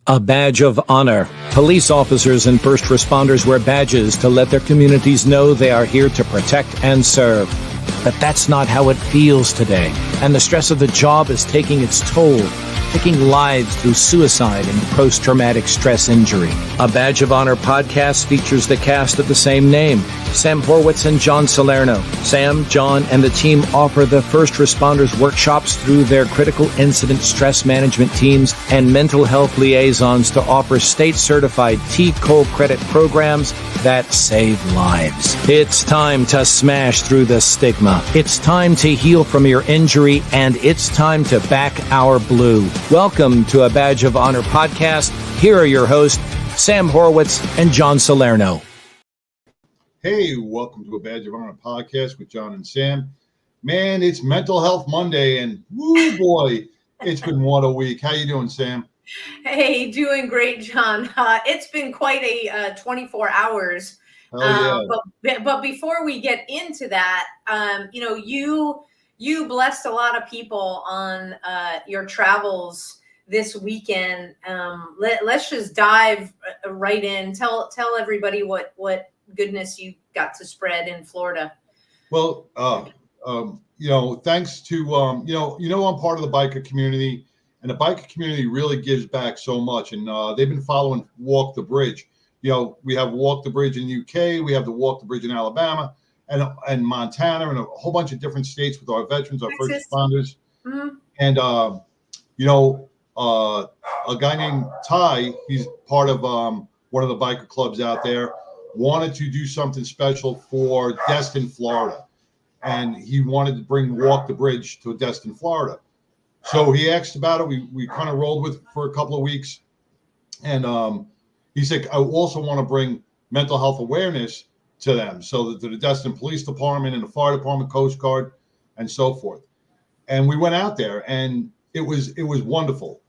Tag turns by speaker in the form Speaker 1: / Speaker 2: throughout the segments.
Speaker 1: A badge of honor. Police officers and first responders wear badges to let their communities know they are here to protect and serve. But that's not how it feels today, and the stress of the job is taking its toll, taking lives through suicide and post-traumatic stress injury. A Badge of Honor podcast features the cast of the same name, Sam Horwitz and John Salerno. Sam, John, and the team offer the first responders workshops through their critical incident stress management teams and mental health liaisons to offer state-certified Cole credit programs that save lives. It's time to smash through the stigma. It's time to heal from your injury, and it's time to back our blue. Welcome to A Badge of Honor podcast. Here are your hosts, Sam Horwitz and John Salerno.
Speaker 2: Hey, welcome to A Badge of Honor podcast with John and Sam. Man, it's Mental Health Monday, and woo boy, it's been what a week. How you doing, Sam?
Speaker 3: Hey, doing great, John. It's been quite a 24 hours.
Speaker 2: Hell yeah.
Speaker 3: But before we get into that, you blessed a lot of people on your travels this weekend. Let's just dive right in. Tell everybody what goodness you got to spread in Florida.
Speaker 2: Well, thanks to I'm part of the biker community, and the biker community really gives back so much. And they've been following Walk the Bridge. We have Walk the Bridge in UK, we have the Walk the Bridge in Alabama, and Montana, and a whole bunch of different states with our veterans, our first responders. Mm-hmm. And a guy named Ty, he's part of one of the biker clubs out there, wanted to do something special for Destin, Florida. And he wanted to bring Walk the Bridge to Destin, Florida. So he asked about it. We kind of rolled with it for a couple of weeks. And he said, I also want to bring mental health awareness to them. So that to the Destin Police Department and the Fire Department, Coast Guard, and so forth. And we went out there, and it was wonderful.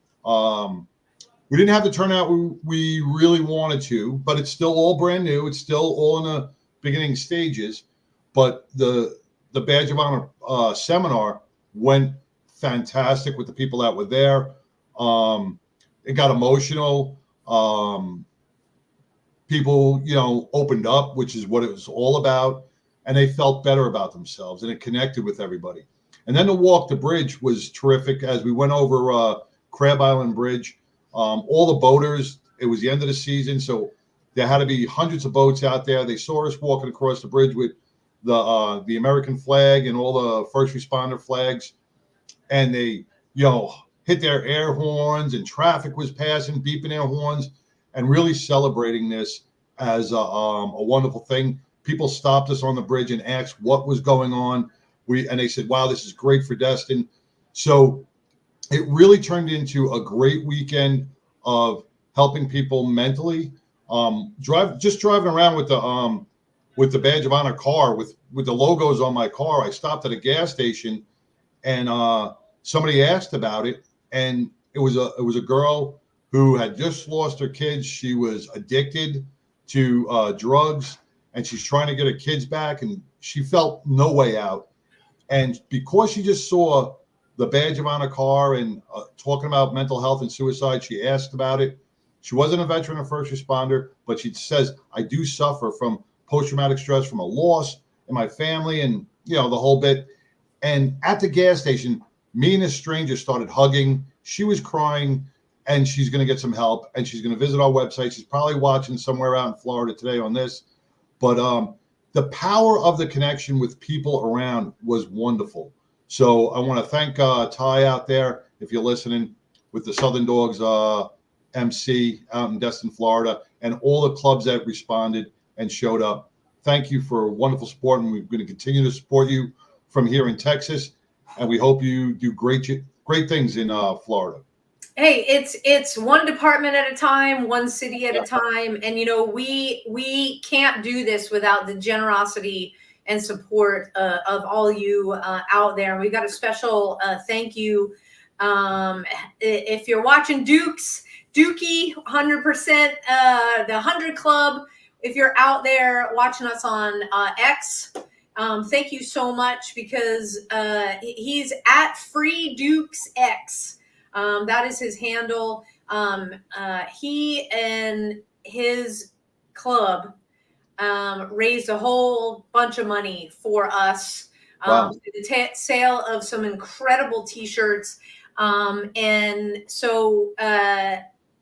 Speaker 2: We didn't have the turnout we really wanted to, but it's still all brand new. It's still all in the beginning stages. But the Badge of Honor seminar went fantastic with the people that were there. It got emotional. People, opened up, which is what it was all about, and they felt better about themselves, and it connected with everybody. And then the Walk the Bridge was terrific as we went over Crab Island Bridge. All the boaters, it was the end of the season, so there had to be hundreds of boats out there. They saw us walking across the bridge with the American flag and all the first responder flags, and they, hit their air horns, and traffic was passing, beeping their horns, and really celebrating this as a wonderful thing. People stopped us on the bridge and asked what was going on. And they said, wow, this is great for Destin. So it really turned into a great weekend of helping people mentally. Driving around with the Badge of Honor car with the logos on my car. I stopped at a gas station, and somebody asked about it, and it was a girl who had just lost her kids. She was addicted to drugs, and she's trying to get her kids back, and she felt no way out. And because she just saw the Badge of Honor car and talking about mental health and suicide, she asked about it. She wasn't a veteran or first responder, but she says, I do suffer from post-traumatic stress from a loss in my family, and the whole bit. And at the gas station, me and this stranger started hugging. She was crying, and she's going to get some help, and she's going to visit our website. She's probably watching somewhere out in Florida today on this. But the power of the connection with people around was wonderful. So I want to thank Ty out there, if you're listening, with the Southern Dogs MC out in Destin, Florida, and all the clubs that responded and showed up. Thank you for wonderful support, and we're going to continue to support you from here in Texas, and we hope you do great things in Florida.
Speaker 3: Hey, it's one department at a time, one city at a time. And, we can't do this without the generosity and support of all you out there. And we got a special thank you. If you're watching Dookie, 100%, the 100 Club, if you're out there watching us on X, thank you so much, because he's at Free Dukes X. That is his handle. He and his club raised a whole bunch of money for us.
Speaker 2: Wow.
Speaker 3: The sale of some incredible T-shirts. And so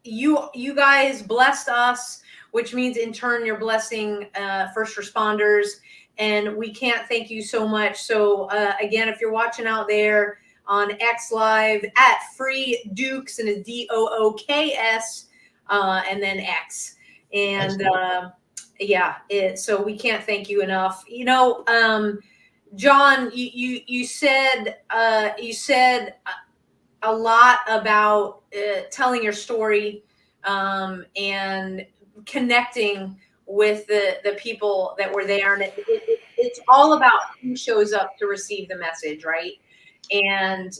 Speaker 3: you guys blessed us, which means in turn you're blessing first responders. And we can't thank you so much. So again, if you're watching out there on X Live at Free Dukes, and it's DOOKS, and then X. And so we can't thank you enough. John, you said a lot about telling your story and connecting with the people that were there, and it's all about who shows up to receive the message, right? And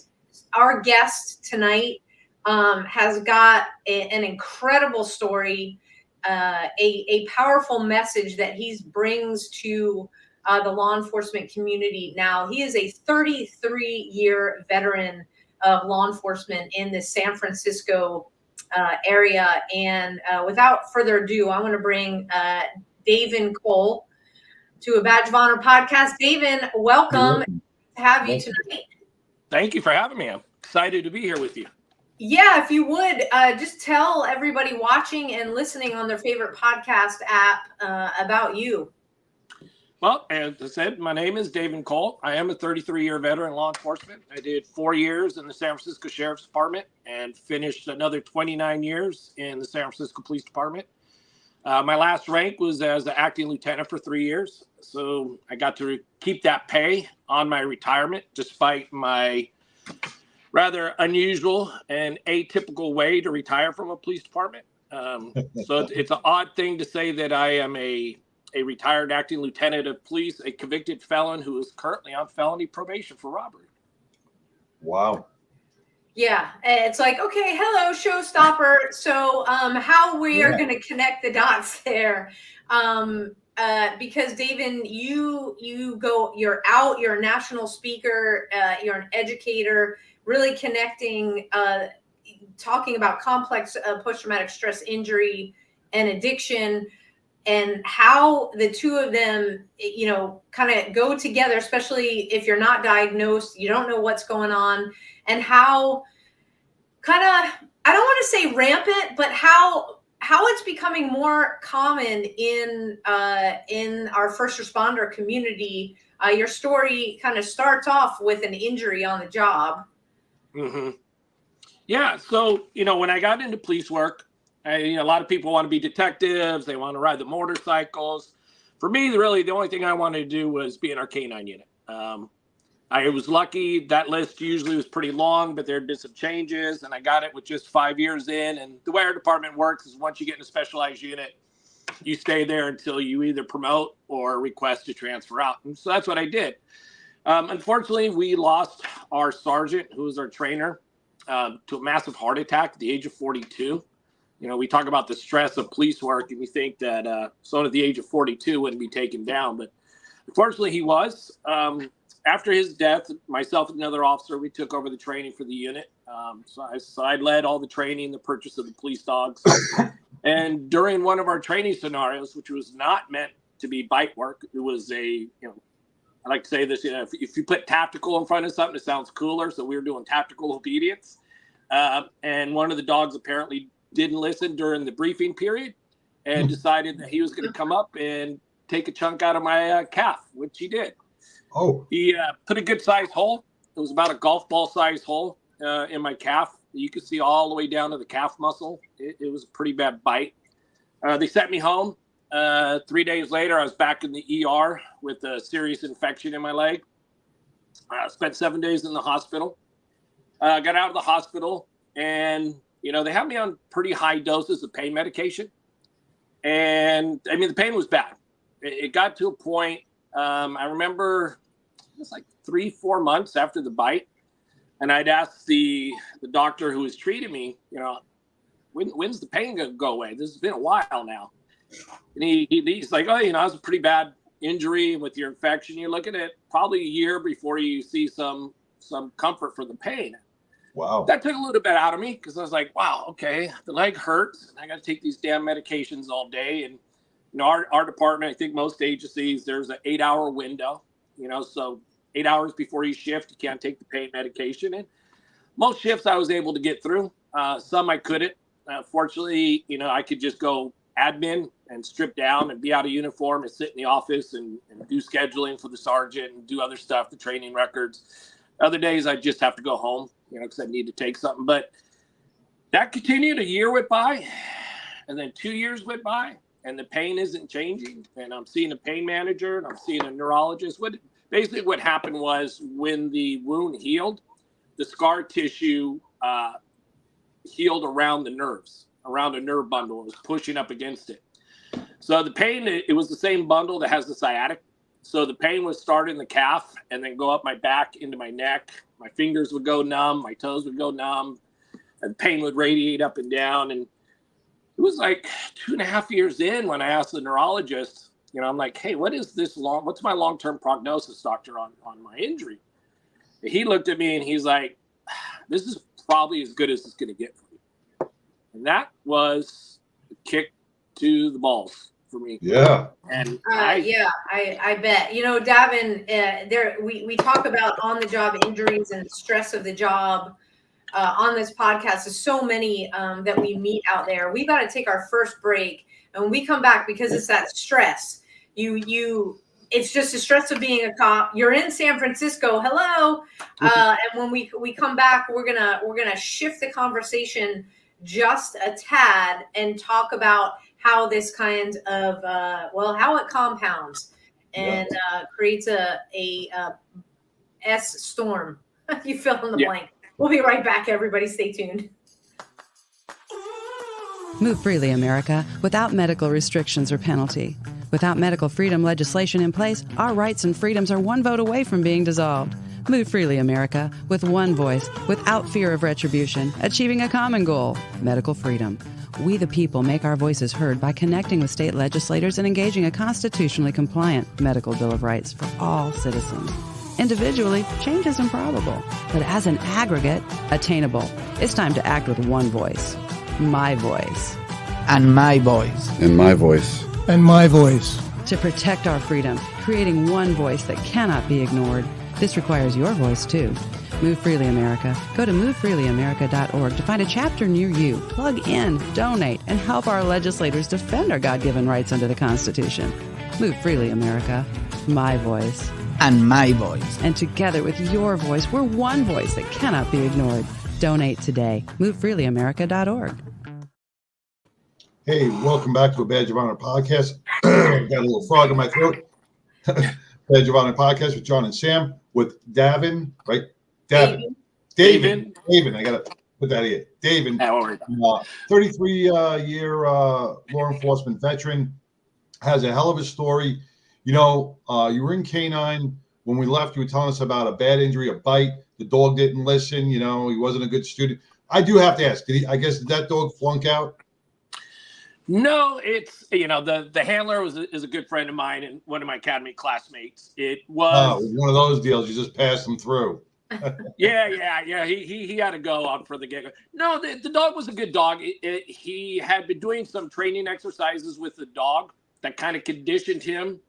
Speaker 3: our guest tonight has got an incredible story, a powerful message that he brings to the law enforcement community. Now, he is a 33-year veteran of law enforcement in the San Francisco area. And without further ado, I want to bring Davin Cole to a Badge of Honor podcast. Davin, welcome to have you tonight.
Speaker 4: Thank you for having me. I'm excited to be here with you.
Speaker 3: Yeah, if you would, just tell everybody watching and listening on their favorite podcast app about you.
Speaker 4: Well, as I said, my name is Davin Cole. I am a 33-year veteran in law enforcement. I did 4 years in the San Francisco Sheriff's Department and finished another 29 years in the San Francisco Police Department. My last rank was as an acting lieutenant for 3 years. So I got to keep that pay on my retirement, despite my rather unusual and atypical way to retire from a police department. So it's an odd thing to say that I am a retired acting lieutenant of police, a convicted felon who is currently on felony probation for robbery.
Speaker 2: Wow.
Speaker 3: Yeah, it's like, okay, hello, showstopper. So how we are going to connect the dots there. Because Davin, you're a national speaker, you're an educator, really connecting, talking about complex post-traumatic stress injury and addiction, and how the two of them, kind of go together, especially if you're not diagnosed, you don't know what's going on, and how kind of, I don't want to say rampant, but how it's becoming more common in our first responder community. Your story kind of starts off with an injury on the job.
Speaker 4: Mm-hmm. Yeah. So, when I got into police work, a lot of people want to be detectives. They want to ride the motorcycles. For me, really, the only thing I wanted to do was be in our K-9 unit. I was lucky. That list usually was pretty long, but there had been some changes, and I got it with just 5 years in. And the way our department works is once you get in a specialized unit, you stay there until you either promote or request to transfer out. And so that's what I did. Unfortunately, we lost our sergeant, who was our trainer, to a massive heart attack at the age of 42. We talk about the stress of police work, and you think that someone at the age of 42 wouldn't be taken down. But unfortunately, he was. After his death, myself and another officer, we took over the training for the unit. So I led all the training, the purchase of the police dogs. And during one of our training scenarios, which was not meant to be bite work, it was I like to say this, if you put tactical in front of something, it sounds cooler. So we were doing tactical obedience. And one of the dogs apparently didn't listen during the briefing period and decided that he was going to come up and take a chunk out of my calf, which he did.
Speaker 2: Oh,
Speaker 4: he put a good sized hole. It was about a golf ball sized hole in my calf. You could see all the way down to the calf muscle. It was a pretty bad bite. They sent me home. 3 days later, I was back in the ER with a serious infection in my leg. I spent 7 days in the hospital. Got out of the hospital, and they had me on pretty high doses of pain medication. And the pain was bad. It got to a point. I remember it was like 3-4 months after the bite, and I'd asked the doctor who was treating me, when's the pain gonna go away? This has been a while now. And he's like, oh, it was a pretty bad injury with your infection. You're looking at probably a year before you see some comfort for the pain.
Speaker 2: Wow.
Speaker 4: That took a little bit out of me because I was like, wow, okay, the leg hurts and I got to take these damn medications all day. And, you know, our department, I think most agencies, there's an 8-hour window, you know, so 8 hours before you shift, you can't take the pain medication. And most shifts I was able to get through. Some I couldn't. Fortunately, you know, I could just go admin and strip down and be out of uniform and sit in the office and do scheduling for the sergeant and do other stuff, the training records. Other days I just have to go home, you know, because I need to take something. But that continued. A year went by, and then 2 years went by, and the pain isn't changing. And I'm seeing a pain manager and I'm seeing a neurologist. What happened was when the wound healed, the scar tissue healed around the nerves, around a nerve bundle. It was pushing up against it. So the pain, it was the same bundle that has the sciatic. So the pain would start in the calf and then go up my back into my neck. My fingers would go numb. My toes would go numb. And the pain would radiate up and down. And it was like 2.5 years in when I asked the neurologist, you know, I'm like, hey, what's my long-term prognosis, doctor, on my injury? And he looked at me and he's like, this is probably as good as it's going to get for you. And that was a kick to the balls for me.
Speaker 2: Yeah.
Speaker 3: And I bet. You know, Davin, we talk about on-the-job injuries and stress of the job on this podcast. There's so many that we meet out there. We got to take our first break, and when we come back, because it's that stress, it's just the stress of being a cop. You're in San Francisco. Hello. And when we come back, we're gonna shift the conversation just a tad and talk about how this kind of how it compounds and creates a S storm. You fill in the blank. We'll be right back, everybody. Stay tuned.
Speaker 5: Move freely, America, without medical restrictions or penalty. Without medical freedom legislation in place, our rights and freedoms are one vote away from being dissolved. Move freely, America, with one voice, without fear of retribution, achieving a common goal, medical freedom. We the people make our voices heard by connecting with state legislators and engaging a constitutionally compliant medical Bill of Rights for all citizens. Individually, change is improbable, but as an aggregate, attainable. It's time to act with one voice. My voice.
Speaker 6: And my voice.
Speaker 7: And my voice.
Speaker 8: And my voice.
Speaker 5: To protect our freedom, creating one voice that cannot be ignored. This requires your voice, too. Move Freely America. Go to movefreelyamerica.org to find a chapter near you. Plug in, donate, and help our legislators defend our God-given rights under the Constitution. Move Freely America. My voice.
Speaker 6: And my voice.
Speaker 5: And together with your voice, we're one voice that cannot be ignored. Donate today. MoveFreelyAmerica.org.
Speaker 2: Hey, welcome back to a Badge of Honor podcast. Got a little frog in my throat. Badge of Honor podcast with John and Sam with Davin, right? Davin. I got to put that in. Davin, 33-year law enforcement veteran, has a hell of a story. You know, you were in K-9. When we left, you were telling us about a bad injury, a bite. The dog didn't listen. You know, he wasn't a good student. I do have to ask, did that dog flunk out?
Speaker 4: No, it's, you know, the handler is a good friend of mine and one of my academy classmates. It was
Speaker 2: one of those deals. You just pass them through.
Speaker 4: Yeah. He had to go out for the get-go. No, the dog was a good dog. He had been doing some training exercises with the dog that kind of conditioned him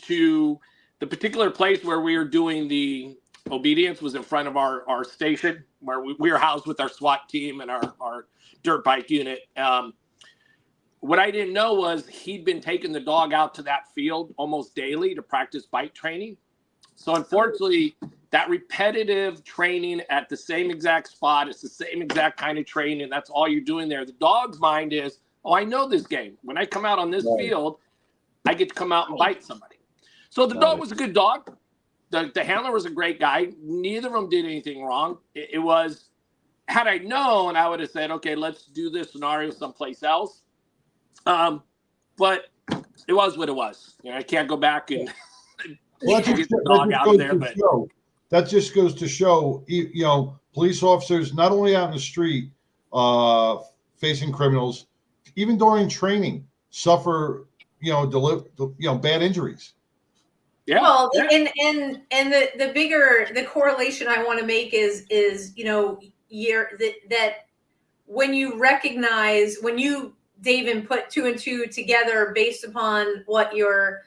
Speaker 4: to the particular place where we were doing the obedience was in front of our station where we were housed with our SWAT team and our dirt bike unit. What I didn't know was he'd been taking the dog out to that field almost daily to practice bite training. So unfortunately, that repetitive training at the same exact spot, it's the same exact kind of training. That's all you're doing there. The dog's mind is, oh, I know this game. When I come out on this field, I get to come out and bite somebody. So the dog was a good dog. The handler was a great guy. Neither of them did anything wrong. It was, had I known, I would have said, okay, let's do this scenario someplace else. But it was what it was. You know, I can't go back and get the dog out there. But
Speaker 2: that just goes to show, you know, police officers not only out in the street facing criminals, even during training, suffer, bad injuries.
Speaker 3: Yeah. Well, and the correlation I want to make is, you know, that when you recognize, when you, Davin, put 2 and 2 together based upon what your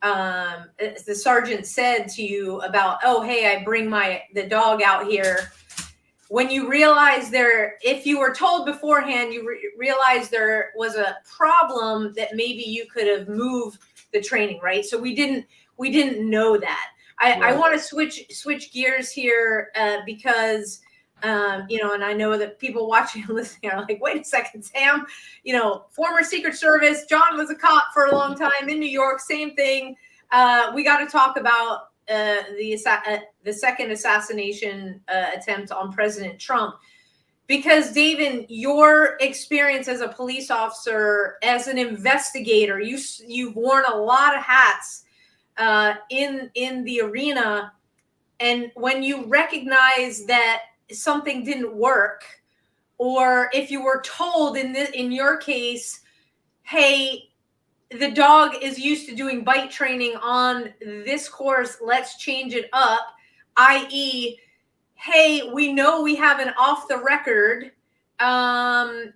Speaker 3: the sergeant said to you about, oh, hey, I bring the dog out here. When you realize if you were told beforehand, you realize there was a problem that maybe you could have moved the training, right? So we didn't know that. I want to switch gears here because, and I know that people watching and listening are like, wait a second, Sam, former Secret Service, John was a cop for a long time in New York, same thing. We got to talk about the second assassination attempt on President Trump, because Davin, your experience as a police officer, as an investigator, you've worn a lot of hats in the arena, and when you recognize that something didn't work, or if you were told in your case, hey, the dog is used to doing bite training on this course, let's change it up, i.e., hey, we know we have an off the record,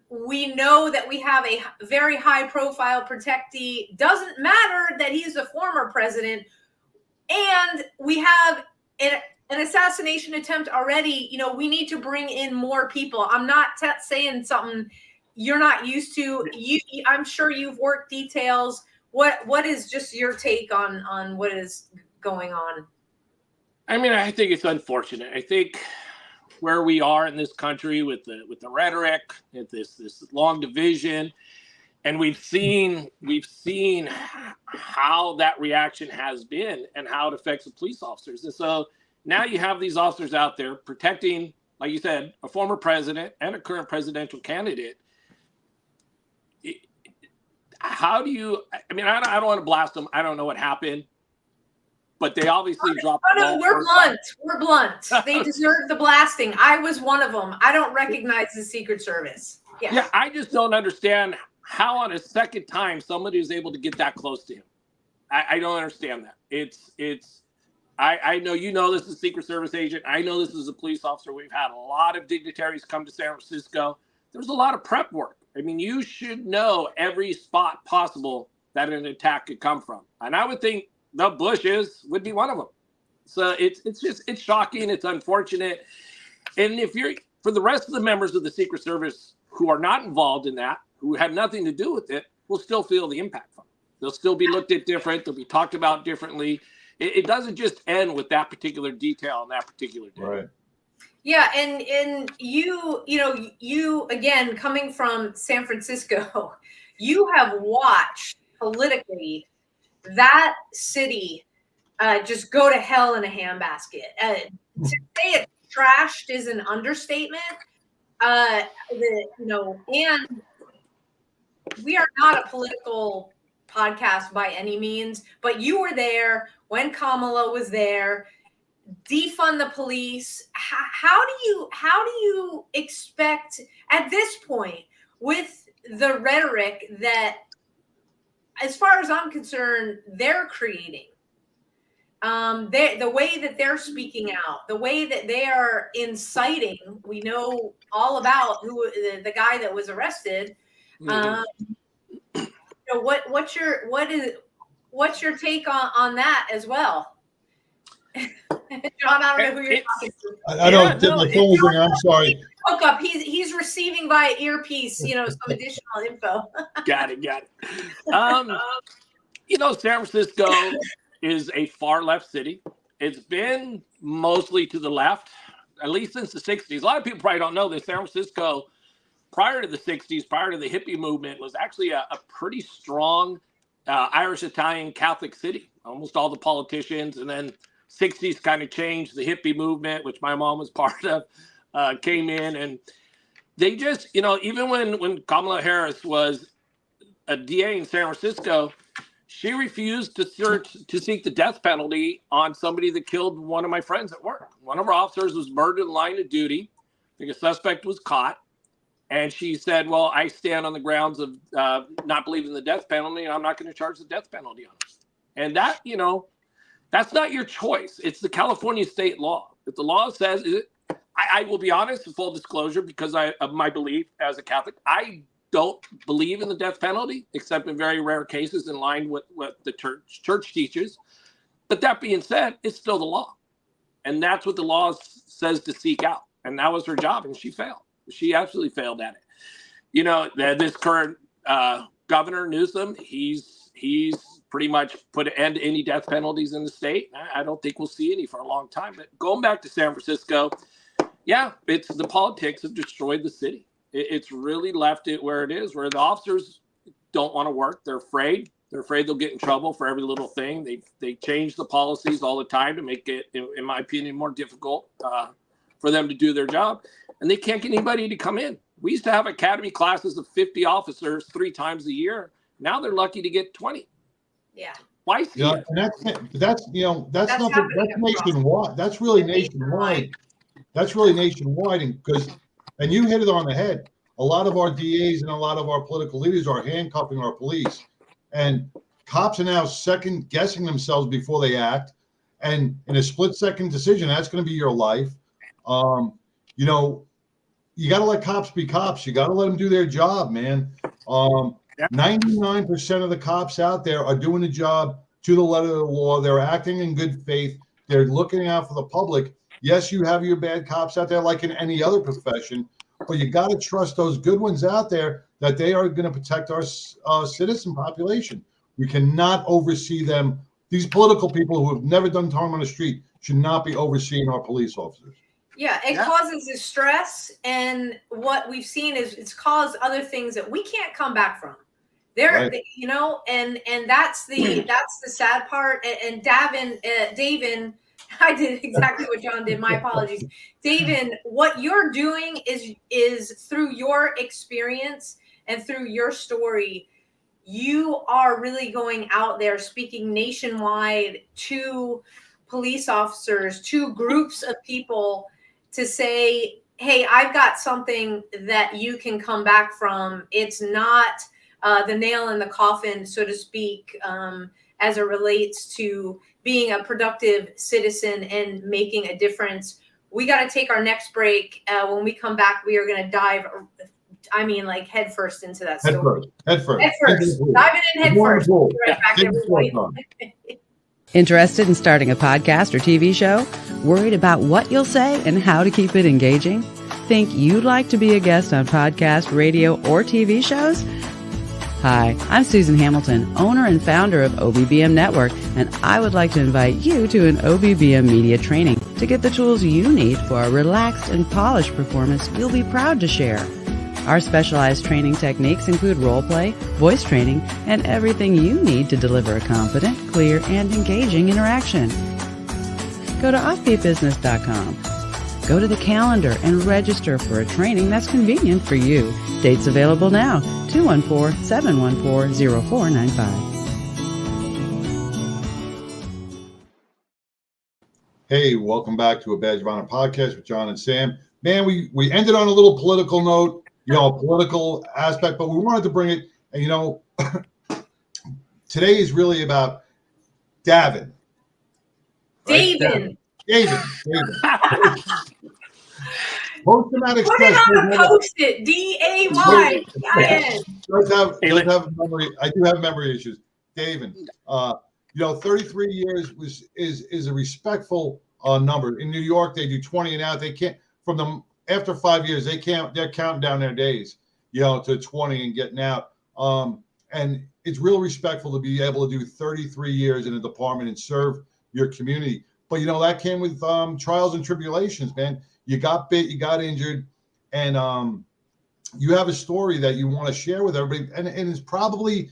Speaker 3: we know that we have a very high profile protectee, doesn't matter that he's a former president, and we have an assassination attempt already, we need to bring in more people. I'm not saying something you're not used to. I'm sure you've worked details. What is just your take on what is going on?
Speaker 4: I mean, I think it's unfortunate. I think where we are in this country with the rhetoric, with this long division, and we've seen how that reaction has been and how it affects the police officers. And so now you have these officers out there protecting, like you said, a former president and a current presidential candidate. How do you, I mean, I don't want to blast them. I don't know what happened, but they obviously dropped the ball.
Speaker 3: We're blunt. We're blunt. They deserve the blasting. I was one of them. I don't recognize the Secret Service.
Speaker 4: Yeah, I just don't understand how on a second time somebody is able to get that close to him. I don't understand that. I know this is a Secret Service agent. I know this is a police officer. We've had a lot of dignitaries come to San Francisco. There's a lot of prep work. I mean, you should know every spot possible that an attack could come from. And I would think the Bushes would be one of them. So it's shocking. It's unfortunate. And for the rest of the members of the Secret Service who are not involved in that, who had nothing to do with it, will still feel the impact from it. They'll still be looked at different. They'll be talked about differently. It doesn't just end with that particular detail on that particular day.
Speaker 2: Right.
Speaker 3: Yeah, and you again, coming from San Francisco, you have watched politically that city just go to hell in a handbasket. To say it's trashed is an understatement. And we are not a political podcast by any means, but you were there when Kamala was there. Defund the police. How do you expect at this point, with the rhetoric that, as far as I'm concerned, they're creating, the way that they're speaking out, the way that they are inciting? We know all about who the guy that was arrested.
Speaker 4: Mm-hmm.
Speaker 3: What's your take on that as well? John, I don't know who you're talking to.
Speaker 2: I don't. My phone was ringing. I'm sorry.
Speaker 3: Hook up. He's receiving via earpiece. Some additional info.
Speaker 4: Got it. San Francisco is a far left city. It's been mostly to the left, at least since the 60s. A lot of people probably don't know this. San Francisco, prior to the 60s, prior to the hippie movement, was actually a pretty strong Irish, Italian, Catholic city. Almost all the politicians, and then 60s kind of changed. The hippie movement, which my mom was part of, came in, and they just, even when Kamala Harris was a DA in San Francisco, she refused to seek the death penalty on somebody that killed one of my friends at work. One of our officers was murdered in the line of duty. I think a suspect was caught. And she said, well, I stand on the grounds of not believing the death penalty, and I'm not going to charge the death penalty on him. And that, that's not your choice. It's the California state law. If the law says, I will be honest, full disclosure, because of my belief as a Catholic, I don't believe in the death penalty, except in very rare cases in line with what the church teaches. But that being said, it's still the law. And that's what the law says to seek out. And that was her job, and she failed. She absolutely failed at it. You know, this current Governor Newsom, he's pretty much put an end to any death penalties in the state. I don't think we'll see any for a long time. But going back to San Francisco, yeah, it's the politics have destroyed the city. It's really left it where it is, where the officers don't want to work. They're afraid. They're afraid they'll get in trouble for every little thing. They change the policies all the time to make it, in my opinion, more difficult for them to do their job. And they can't get anybody to come in. We used to have academy classes of 50 officers 3 times a year. Now they're lucky to get 20.
Speaker 3: Yeah.
Speaker 4: Twice a year.
Speaker 2: That's nationwide. That's really nationwide. That's really nationwide, and you hit it on the head. A lot of our DAs and a lot of our political leaders are handcuffing our police, and cops are now second guessing themselves before they act. And in a split-second decision, that's going to be your life. You know, you got to let cops be cops. You got to let them do their job, man. 99% of the cops out there are doing the job to the letter of the law. They're acting in good faith. They're looking out for the public. Yes, you have your bad cops out there like in any other profession, but you got to trust those good ones out there that they are going to protect our citizen population. We cannot oversee them. These political people who have never done harm on the street should not be overseeing our police officers.
Speaker 3: Yeah, it causes stress, and what we've seen is it's caused other things that we can't come back from. You know, and that's the sad part. And Davin, I did exactly what John did. My apologies, Davin. What you're doing is through your experience and through your story, you are really going out there speaking nationwide to police officers, to groups of people, to say, hey, I've got something that you can come back from. It's not the nail in the coffin, so to speak, as it relates to being a productive citizen and making a difference. We got to take our next break. When we come back, we are going to dive, like head first into that story. Head first. Diving in head first. Right back, everybody.
Speaker 5: Interested in starting a podcast or TV show? Worried about what you'll say and how to keep it engaging? Think you'd like to be a guest on podcast, radio, or TV shows? Hi, I'm Susan Hamilton, owner and founder of OBBM Network, and I would like to invite you to an OBBM media training to get the tools you need for a relaxed and polished performance you'll be proud to share. Our specialized training techniques include role play, voice training, and everything you need to deliver a confident, clear, and engaging interaction. Go to offbeatbusiness.com. Go to the calendar and register for a training that's convenient for you. Dates available now, 214-714-0495.
Speaker 2: Hey, welcome back to a Badge of Honor podcast with John and Sam. Man, we ended on a little political note, a political aspect, but we wanted to bring it, and today is really about Davin. Right?
Speaker 3: David.
Speaker 2: Post-traumatic
Speaker 3: Put
Speaker 2: stress.
Speaker 3: it on a post-it. DAY.
Speaker 2: I do have memory issues. Davin, 33 years is a respectful number. In New York, they do 20 and out. They can't after 5 years. They're counting down their days, to 20 and getting out. And it's real respectful to be able to do 33 years in a department and serve your community. But that came with trials and tribulations, man. You got bit, you got injured, and you have a story that you want to share with everybody. And it's probably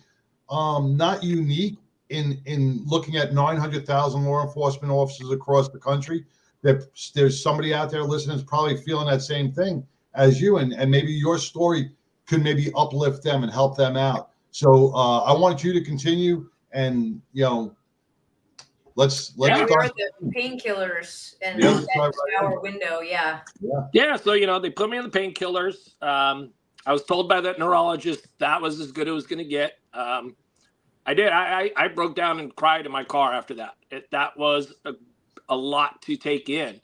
Speaker 2: not unique in looking at 900,000 law enforcement officers across the country. There's somebody out there listening that's probably feeling that same thing as you, and maybe your story could maybe uplift them and help them out. So I want you to continue, and let's start.
Speaker 3: The painkillers and that hour window. Yeah.
Speaker 4: So they put me in the painkillers. I was told by that neurologist that was as good as it was going to get. I did. I broke down and cried in my car after that. That was a lot to take in.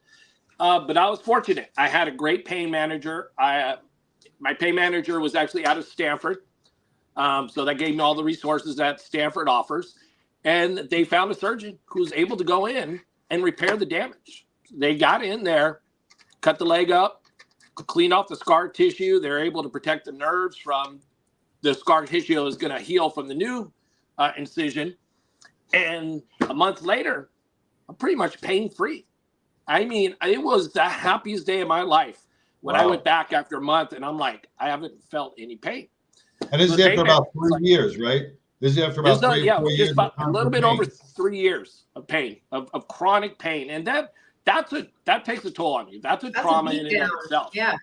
Speaker 4: But I was fortunate. I had a great pain manager. My pain manager was actually out of Stanford. So that gave me all the resources that Stanford offers. And they found a surgeon who was able to go in and repair the damage. They got in there, cut the leg up, clean off the scar tissue. They're able to protect the nerves from the scar tissue is going to heal from the new incision. And a month later, I'm pretty much pain-free. I mean, it was the happiest day of my life when I went back after a month, and I'm like, I haven't felt any pain.
Speaker 2: And this is after about 3 years, right? This is after about 3 or 4 years.
Speaker 4: About a little bit over 3 years of pain, of chronic pain. And that takes a toll on you. That's a trauma in and of itself.
Speaker 3: Yeah.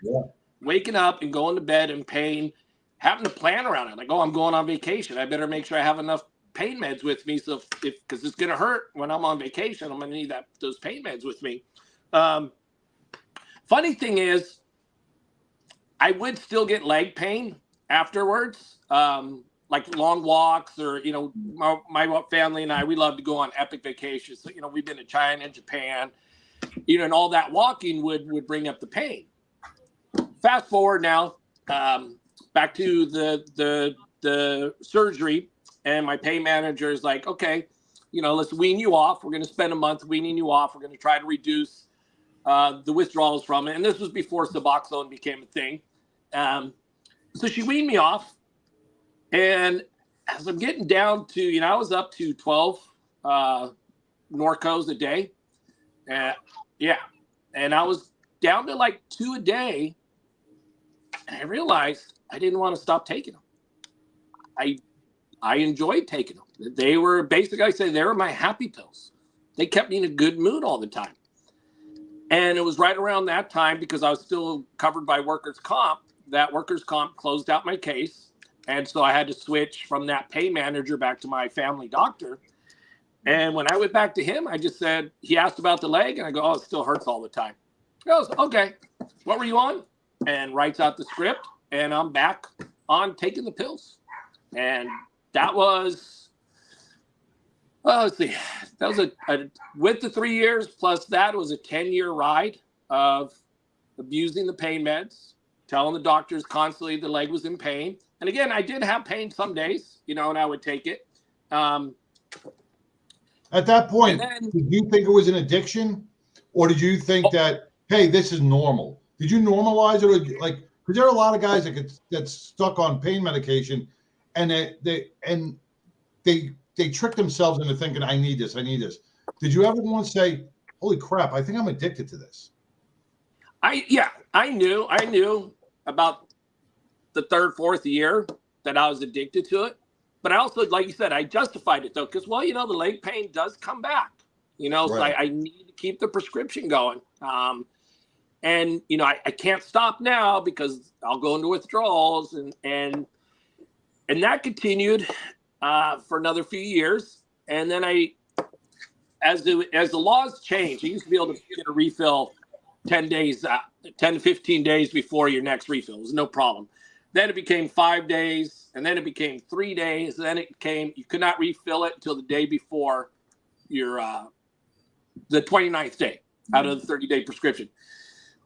Speaker 4: Waking up and going to bed in pain, having to plan around it. Like, oh, I'm going on vacation. I better make sure I have enough pain meds with me. So because it's going to hurt when I'm on vacation, I'm going to need those pain meds with me. Funny thing is, I would still get leg pain afterwards. Like long walks, or, you know, my family and I, we love to go on epic vacations. So, you know, we've been to China, Japan, you know, and all that walking would bring up the pain. Fast forward now, back to the surgery, and my pain manager is like, okay, you know, let's wean you off. We're going to spend a month weaning you off. We're going to try to reduce the withdrawals from it. And this was before Suboxone became a thing. So she weaned me off. And as I'm getting down to, you know, I was up to 12 Norcos a day. Yeah. And I was down to like 2 a day. And I realized I didn't want to stop taking them. I enjoyed taking them. They were basically, I say, they were my happy pills. They kept me in a good mood all the time. And it was right around that time, because I was still covered by workers' comp, that workers' comp closed out my case. And so I had to switch from that pain manager back to my family doctor. And when I went back to him, I just said, he asked about the leg, and I go, oh, it still hurts all the time. He goes, okay, what were you on? And writes out the script, and I'm back on taking the pills. And that was, well, let's see, that was with the 3 years plus that, it was a 10-year ride of abusing the pain meds, telling the doctors constantly the leg was in pain. And again, I did have pain some days, you know, and I would take it. At
Speaker 2: that point, did you think it was an addiction, or did you think that, hey, this is normal? Did you normalize it, or like, because there are a lot of guys that get stuck on pain medication, and they trick themselves into thinking, I need this. Did you ever once say, holy crap, I think I'm addicted to this?
Speaker 4: I knew about the 3rd, 4th year that I was addicted to it. But I also, like you said, I justified it though, because, well, you know, the leg pain does come back, you know, right. So I need to keep the prescription going. And, you know, I can't stop now because I'll go into withdrawals, and that continued for another few years. And then as the laws changed, you used to be able to get a refill 10 to 15 days before your next refill. It was no problem. Then it became 5 days, and then it became 3 days. And then it became, you could not refill it until the day before your, the 29th day out of the 30-day prescription.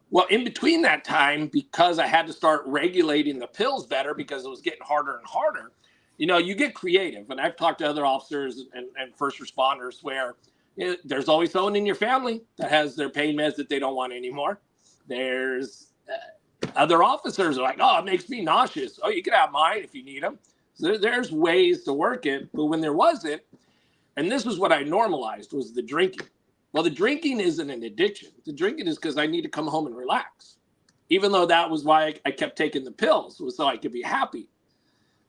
Speaker 4: Well, in between that time, because I had to start regulating the pills better because it was getting harder and harder, you know, you get creative. And I've talked to other officers and first responders where, you know, there's always someone in your family that has their pain meds that they don't want anymore. There's other officers are like, oh, it makes me nauseous. Oh, you can have mine if you need them. So there's ways to work it. But when there wasn't, and this was what I normalized, was the drinking. Well, the drinking isn't an addiction. The drinking is because I need to come home and relax. Even though that was why I kept taking the pills, was so I could be happy.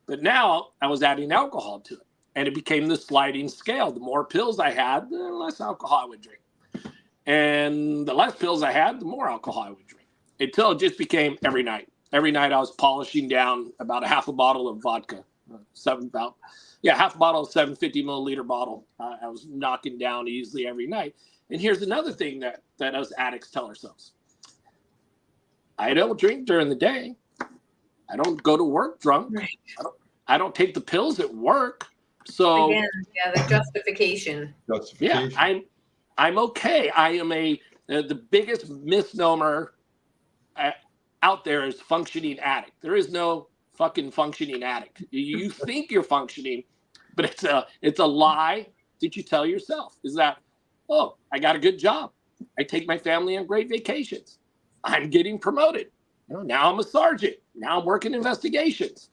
Speaker 4: But now I was adding alcohol to it. And it became the sliding scale. The more pills I had, the less alcohol I would drink. And the less pills I had, the more alcohol I would drink. Until it just became every night. Every night I was polishing down about a half a bottle of vodka. Half a bottle of 750 milliliter bottle. I was knocking down easily every night. And here's another thing that us addicts tell ourselves. I don't drink during the day. I don't go to work drunk. Right. I don't take the pills at work. So
Speaker 3: again, the justification.
Speaker 4: Yeah, I'm okay. I am a The biggest misnomer out there is functioning addict. There is no fucking functioning addict. You think you're functioning, but it's a lie that you tell yourself. Is that, oh, I got a good job. I take my family on great vacations. I'm getting promoted. Now I'm a sergeant. Now I'm working investigations.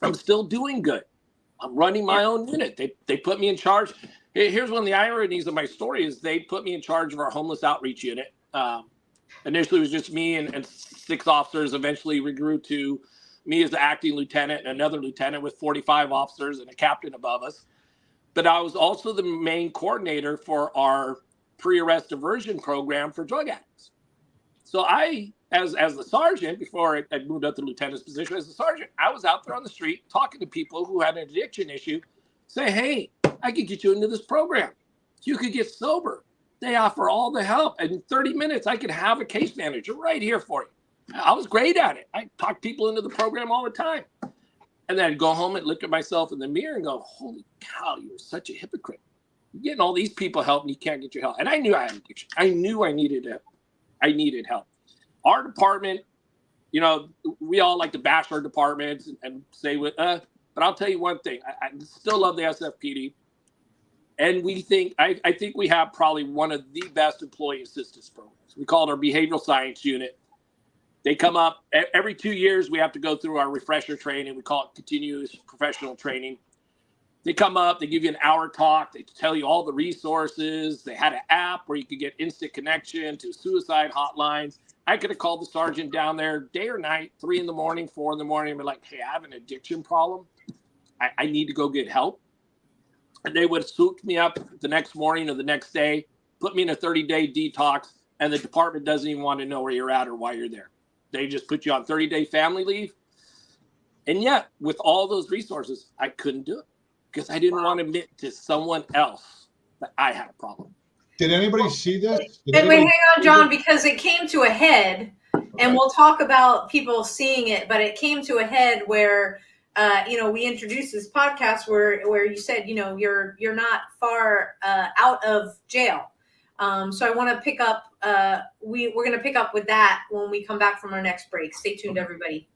Speaker 4: I'm still doing good. I'm running my own unit. They put me in charge. Here's one of the ironies of my story is they put me in charge of our homeless outreach unit. Initially, it was just me and 6 officers. Eventually, we grew to me as the acting lieutenant and another lieutenant with 45 officers and a captain above us. But I was also the main coordinator for our pre-arrest diversion program for drug addicts. So I, as the sergeant, before I moved up to lieutenant's position as a sergeant, I was out there on the street talking to people who had an addiction issue, say, hey, I could get you into this program. You could get sober. They offer all the help. And in 30 minutes, I could have a case manager right here for you. I was great at it. I talked people into the program all the time. And then I'd go home and look at myself in the mirror and go, holy cow, you're such a hypocrite. You're getting all these people help and you can't get your help. And I knew I had addiction. I knew I needed help. Our department, we all like to bash our departments and say, but I'll tell you one thing. I still love the SFPD. And I think we have probably one of the best employee assistance programs. We call it our behavioral science unit. They come up every 2 years. We have to go through our refresher training. We call it continuous professional training. They come up, they give you an hour talk. They tell you all the resources. They had an app where you could get instant connection to suicide hotlines. I could have called the sergeant down there day or night, 3 in the morning, 4 in the morning, and be like, hey, I have an addiction problem. I need to go get help. And they would have swooped me up the next morning or the next day, put me in a 30-day detox, and the department doesn't even want to know where you're at or why you're there. They just put you on 30-day family leave. And yet, with all those resources, I couldn't do it because I didn't want to admit to someone else that I had a problem.
Speaker 2: Did anybody see this?
Speaker 3: Wait, hang on, John, because it came to a head, and we'll talk about people seeing it, but it came to a head where we introduced this podcast where you said, you're not far out of jail. So I want to pick up, we're going to pick up with that when we come back from our next break. Stay tuned, everybody.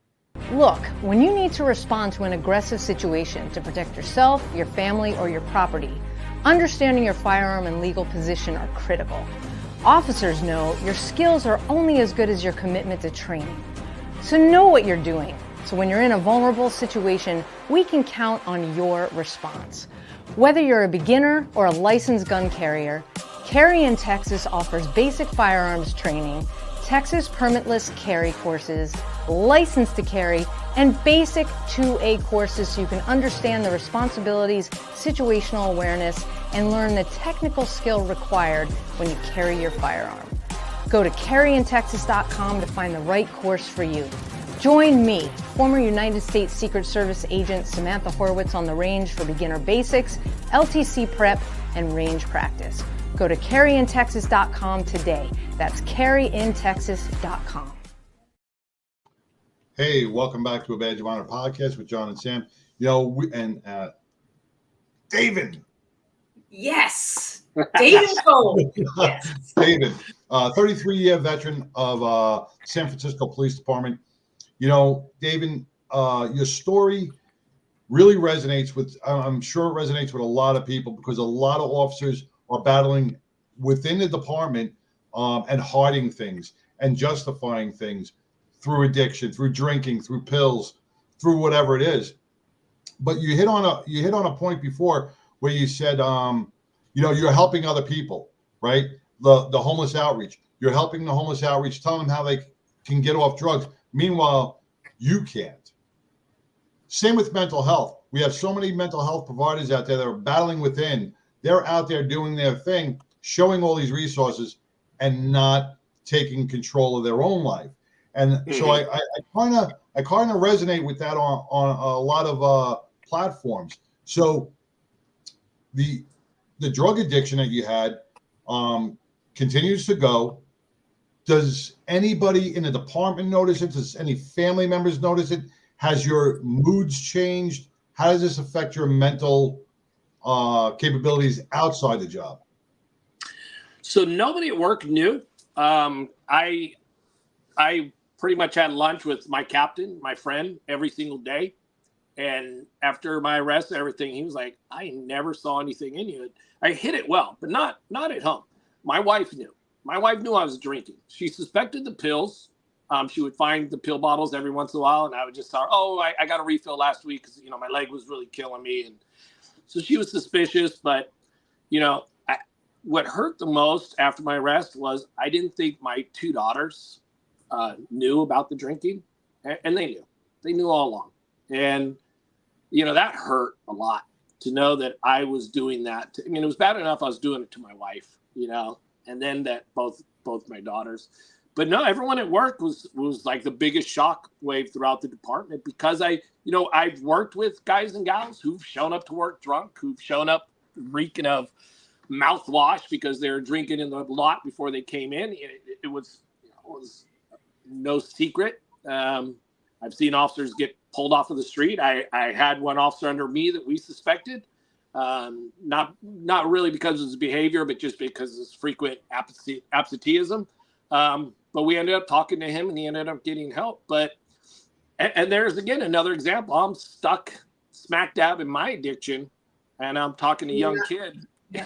Speaker 7: Look, when you need to respond to an aggressive situation to protect yourself, your family, or your property, understanding your firearm and legal position are critical. Officers know your skills are only as good as your commitment to training. So know what you're doing. So when you're in a vulnerable situation, we can count on your response. Whether you're a beginner or a licensed gun carrier, Carry in Texas offers basic firearms training, Texas permitless carry courses, license to carry, and basic 2A courses so you can understand the responsibilities, situational awareness, and learn the technical skill required when you carry your firearm. Go to carryintexas.com to find the right course for you. Join me, former United States Secret Service agent Samantha Horwitz on the range for beginner basics, LTC prep, and range practice. Go to carryintexas.com today. That's carryintexas.com.
Speaker 2: Hey, welcome back to a Badge of Honor podcast with John and Sam. Davin.
Speaker 3: Yes. Davin Cole. Yes.
Speaker 2: Davin, 33-year veteran of San Francisco Police Department. Davin, your story really resonates with, I'm sure it resonates with a lot of people because a lot of officers are battling within the department and hiding things and justifying things through addiction, through drinking, through pills, through whatever it is. But you hit on a point before where you said, you're helping other people, right? The homeless outreach. You're helping the homeless outreach, telling them how they can get off drugs. Meanwhile, you can't. Same with mental health. We have so many mental health providers out there that are battling within. They're out there doing their thing, showing all these resources and not taking control of their own life. And so I kind of resonate with that on a lot of platforms. So the drug addiction that you had continues to go. Does anybody in the department notice it? Does any family members notice it? Has your moods changed? How does this affect your mental capabilities outside the job?
Speaker 4: So nobody at work knew I pretty much had lunch with my captain, my friend, every single day. And after my arrest and everything, he was like, I never saw anything in you. I hid it well, but not at home. My wife knew. My wife knew I was drinking. She suspected the pills. She would find the pill bottles every once in a while, and I would just tell her, oh, I got a refill last week because, my leg was really killing me. And so she was suspicious, but, what hurt the most after my arrest was I didn't think my two daughters knew about the drinking, and they knew. They knew all along. And, that hurt a lot to know that I was doing that. It was bad enough I was doing it to my wife, and then that both my daughters. But no, everyone at work was like the biggest shock wave throughout the department because I've worked with guys and gals who've shown up to work drunk, who've shown up reeking of mouthwash because they were drinking in the lot before they came in. It was no secret. I've seen officers get pulled off of the street. I had one officer under me that we suspected, not really because of his behavior, but just because of his frequent absenteeism. But we ended up talking to him, and he ended up getting help. And there's again another example. I'm stuck smack dab in my addiction, and I'm talking to a young kid.
Speaker 3: Yeah.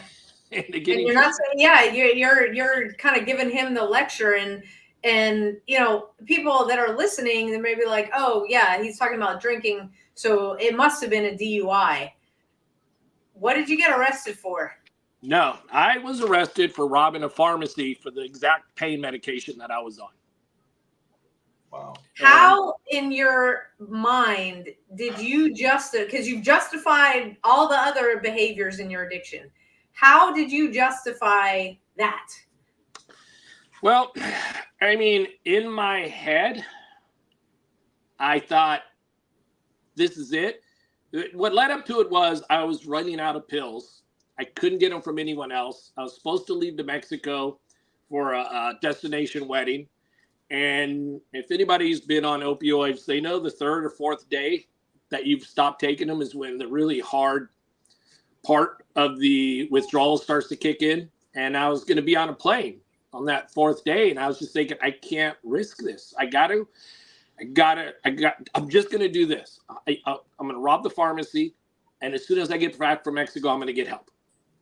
Speaker 4: And
Speaker 3: you're not saying, you're kind of giving him the lecture, and people that are listening, they may be like, oh yeah, he's talking about drinking, so it must have been a DUI. What did you get arrested for?
Speaker 4: No, I was arrested for robbing a pharmacy for the exact pain medication that I was on.
Speaker 2: Wow.
Speaker 3: How in your mind did you because you've justified all the other behaviors in your addiction. How did you justify that?
Speaker 4: Well, in my head, I thought, this is it. What led up to it was I was running out of pills. I couldn't get them from anyone else. I was supposed to leave to Mexico for a destination wedding. And if anybody's been on opioids, they know the third or fourth day that you've stopped taking them is when the really hard part of the withdrawal starts to kick in. And I was going to be on a plane on that fourth day. And I was just thinking, I can't risk this. I'm just going to do this. I'm going to rob the pharmacy. And as soon as I get back from Mexico, I'm going to get help.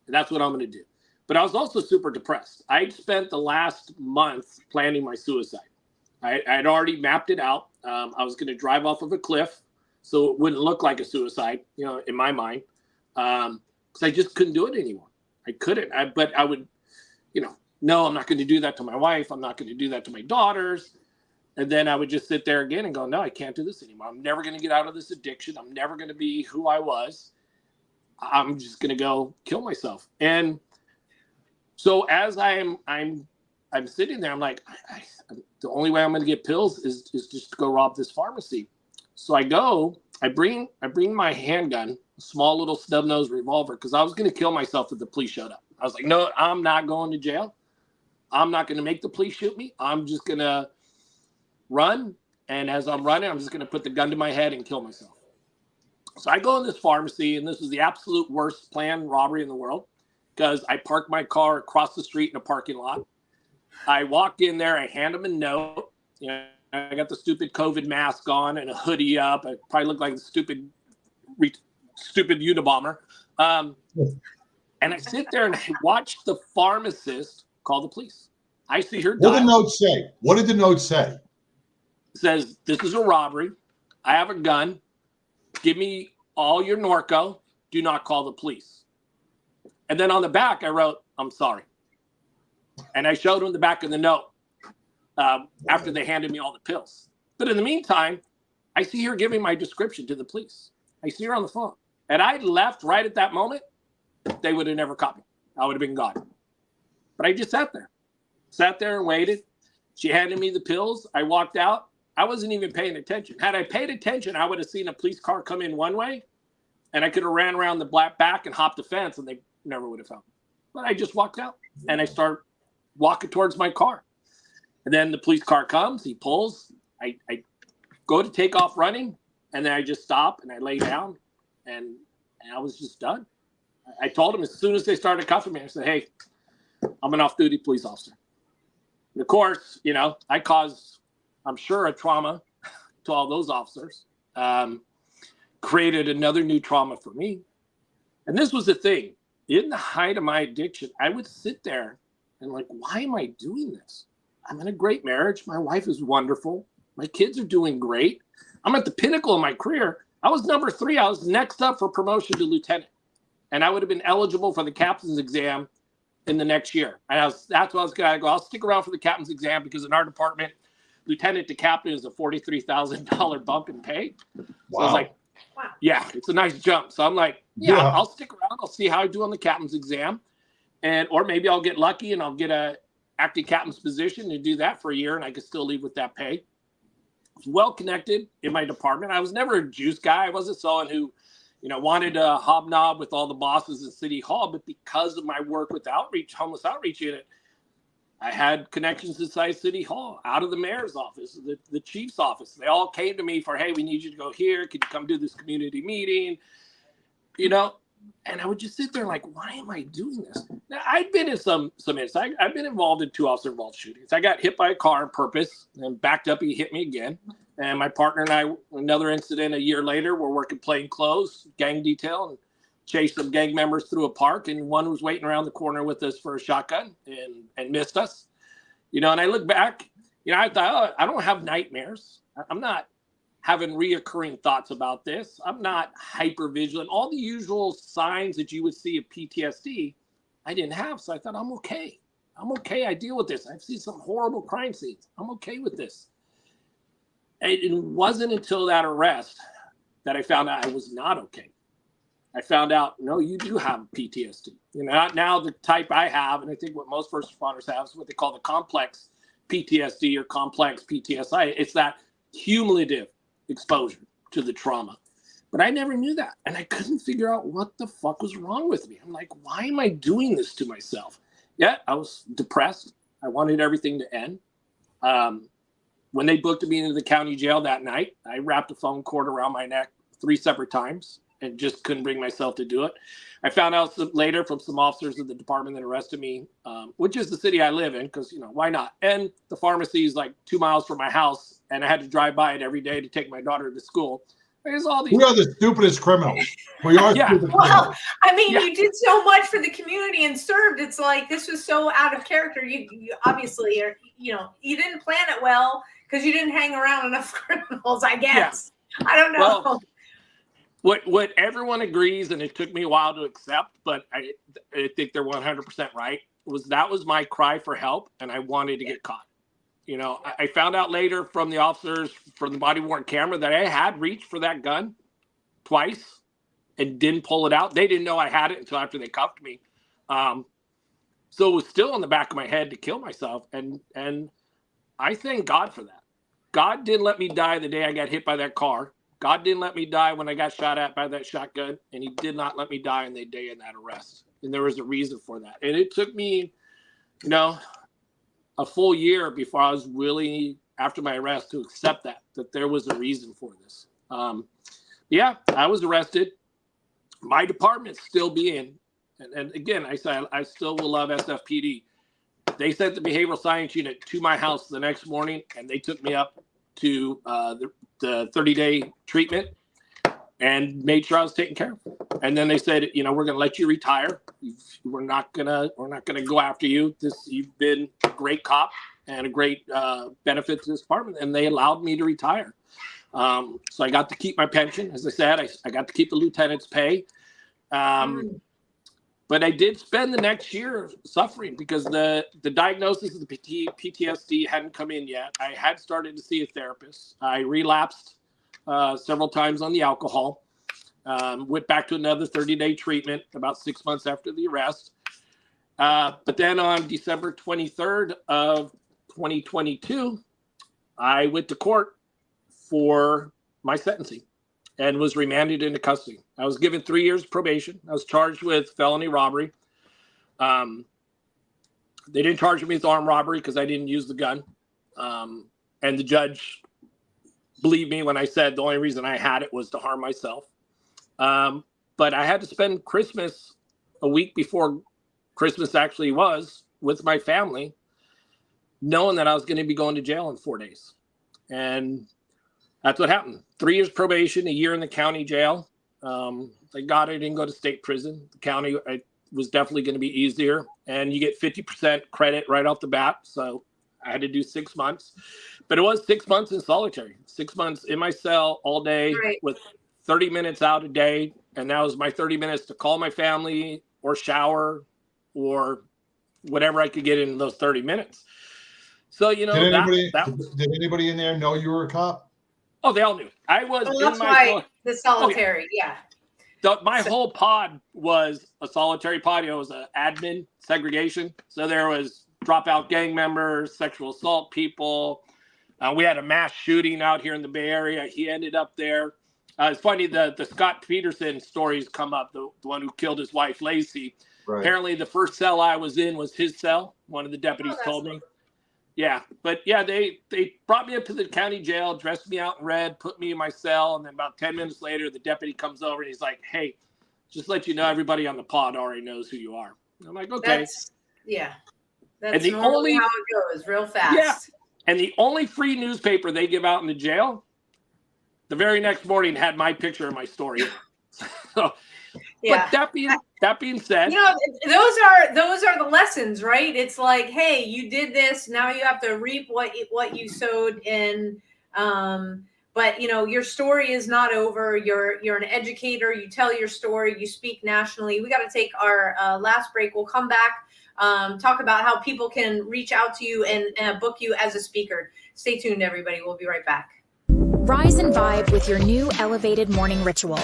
Speaker 4: And that's what I'm going to do. But I was also super depressed. I'd spent the last month planning my suicide. I'd already mapped it out. I was going to drive off of a cliff so it wouldn't look like a suicide, in my mind. Because I just couldn't do it anymore. I couldn't. But I would, no, I'm not going to do that to my wife. I'm not going to do that to my daughters. And then I would just sit there again and go, no, I can't do this anymore. I'm never going to get out of this addiction. I'm never going to be who I was. I'm just going to go kill myself. And so as I'm sitting there, I'm like, the only way I'm going to get pills is just to go rob this pharmacy. So I bring my handgun, a small little snub-nosed revolver, because I was going to kill myself if the police showed up. I was like, no, I'm not going to jail. I'm not going to make the police shoot me. I'm just going to run. And as I'm running, I'm just going to put the gun to my head and kill myself. So I go in this pharmacy, and this is the absolute worst planned robbery in the world because I parked my car across the street in a parking lot. I walk in there, I hand them a note. I got the stupid COVID mask on and a hoodie up. I probably look like the stupid Unabomber. And I sit there and I watch the pharmacist call the police. I see her die.
Speaker 2: What did the note say? What did the note say?
Speaker 4: It says, this is a robbery. I have a gun. Give me all your Norco. Do not call the police. And then on the back, I wrote, I'm sorry. And I showed him the back of the note after they handed me all the pills. But in the meantime, I see her giving my description to the police. I see her on the phone. And I left right at that moment. They would have never caught me. I would have been gone. But I just sat there and waited. She handed me the pills. I walked out. I wasn't even paying attention. Had I paid attention, I would have seen a police car come in one way, and I could have ran around the black back and hopped the fence, and they never would have found me. But I just walked out, and I start walking towards my car. And then the police car comes. He pulls. I go to take off running, and then I just stop, and I lay down, and I was just done. I told him as soon as they started cuffing me, I said, hey, I'm an off-duty police officer. And of course, I caused, I'm sure, a trauma to all those officers. Created another new trauma for me. And this was the thing. In the height of my addiction, I would sit there and like, why am I doing this? I'm in a great marriage. My wife is wonderful. My kids are doing great. I'm at the pinnacle of my career. I was number 3. I was next up for promotion to lieutenant. And I would have been eligible for the captain's exam in the next year. And that's what I was going to go. I'll stick around for the captain's exam because in our department, lieutenant to captain is a $43,000 bump in pay. So I was like, wow, yeah, it's a nice jump. So I'm like, yeah, I'll stick around. I'll see how I do on the captain's exam. Or maybe I'll get lucky and I'll get a acting captain's position and do that for a year and I could still leave with that pay. I was well connected in my department. I was never a juice guy. I wasn't someone who, wanted to hobnob with all the bosses in City Hall, but because of my work with outreach, homeless outreach unit, I had connections inside City Hall, out of the mayor's office, the chief's office. They all came to me for, hey, we need you to go here. Could you come do this community meeting? And I would just sit there like, why am I doing this? Now, I'd been in some incidents. I've been involved in 2 officer-involved shootings. I got hit by a car on purpose and backed up. He hit me again. And my partner and I, another incident a year later, we're working plain clothes, gang detail, and chased some gang members through a park. And one was waiting around the corner with us for a shotgun and missed us. And I look back, I thought, I don't have nightmares. I'm not having reoccurring thoughts about this. I'm not hyper vigilant. All the usual signs that you would see of PTSD, I didn't have. So I thought, I'm okay. I deal with this. I've seen some horrible crime scenes. I'm okay with this. It wasn't until that arrest that I found out I was not okay. I found out, no, you do have PTSD. Not now the type I have, and I think what most first responders have is what they call the complex PTSD or complex PTSI. It's that cumulative exposure to the trauma. But I never knew that. And I couldn't figure out what the fuck was wrong with me. I'm like, why am I doing this to myself? Yeah, I was depressed. I wanted everything to end. When they booked me into the county jail that night, I wrapped a phone cord around my neck 3 separate times and just couldn't bring myself to do it. I found out later from some officers of the department that arrested me, which is the city I live in, because, why not? And the pharmacy is like 2 miles from my house, and I had to drive by it every day to take my daughter to school. There's all these.
Speaker 2: We are the stupidest criminals. We are stupid criminals.
Speaker 3: You did so much for the community and served. It's like this was so out of character. You obviously are, you didn't plan it well because you didn't hang around enough criminals, I guess. Yeah. I don't know.
Speaker 4: Well, what everyone agrees, and it took me a while to accept, but I think they're 100% right, that was my cry for help, and I wanted to get caught. I found out later from the officers from the body-worn camera that I had reached for that gun twice and didn't pull it out. They didn't know I had it until after they cuffed me. So it was still in the back of my head to kill myself, and I thank God for that. God didn't let me die the day I got hit by that car. God didn't let me die when I got shot at by that shotgun, and he did not let me die on the day of that arrest. And there was a reason for that. And it took me, a full year before I was really, after my arrest, to accept that there was a reason for this. Yeah, I was arrested. My department's still being, and again, I said I still will love SFPD. They sent the behavioral science unit to my house the next morning, and they took me up to the 30-day treatment and made sure I was taken care of. And then they said, we're going to let you retire. We're not gonna go after you. You've been a great cop and a great benefit to this department, and they allowed me to retire. So I got to keep my pension. As I said, I got to keep the lieutenant's pay. But I did spend the next year suffering because the diagnosis of the PTSD hadn't come in yet. I had started to see a therapist. I relapsed several times on the alcohol. Went back to another 30-day treatment about 6 months after the arrest. But then on December 23rd of 2022, I went to court for my sentencing and was remanded into custody. I was given 3 years probation. I was charged with felony robbery. They didn't charge me with armed robbery because I didn't use the gun. And the judge believed me when I said the only reason I had it was to harm myself. But I had to spend Christmas a week before Christmas actually was with my family. knowing that I was going to be going to jail in 4 days. And that's what happened. 3 years probation, a year in the county jail. Thank God I didn't go to state prison. The county was definitely going to be easier. And you get 50% credit right off the bat. So I had to do 6 months. But it was 6 months in solitary, 6 months in my cell all day with 30 minutes out a day. And that was my 30 minutes to call my family or shower or whatever I could get in those 30 minutes. So, you know,
Speaker 2: did anybody in there know you were a cop?
Speaker 4: Oh, they all knew. I was
Speaker 3: that's why the solitary,
Speaker 4: my whole pod was a solitary pod. It was an admin segregation. So there was dropout gang members, sexual assault people. We had a mass shooting out here in the Bay Area. He ended up there. It's funny, the Scott Peterson stories come up, the one who killed his wife, Lacey. Right. Apparently the first cell I was in was his cell. One of the deputies told me. Yeah, but yeah, they brought me up to the county jail, dressed me out in red, put me in my cell, and then about 10 minutes later, the deputy comes over and he's like, "Hey, just let you know, everybody on the pod already knows who you are." I'm like, "Okay."
Speaker 3: That's normally how it goes, real fast.
Speaker 4: Yeah, and the only free newspaper they give out in the jail, the very next morning had my picture in my story. So, but that being said,
Speaker 3: you know, those are the lessons, right? It's like, hey, you did this, now you have to reap what you sowed in. But you know, your story is not over. You're an educator. You tell your story. You speak nationally. We got to take our last break. We'll come back, talk about how people can reach out to you and book you as a speaker. Stay tuned, everybody. We'll be right back.
Speaker 8: Rise and vibe with your new elevated morning ritual.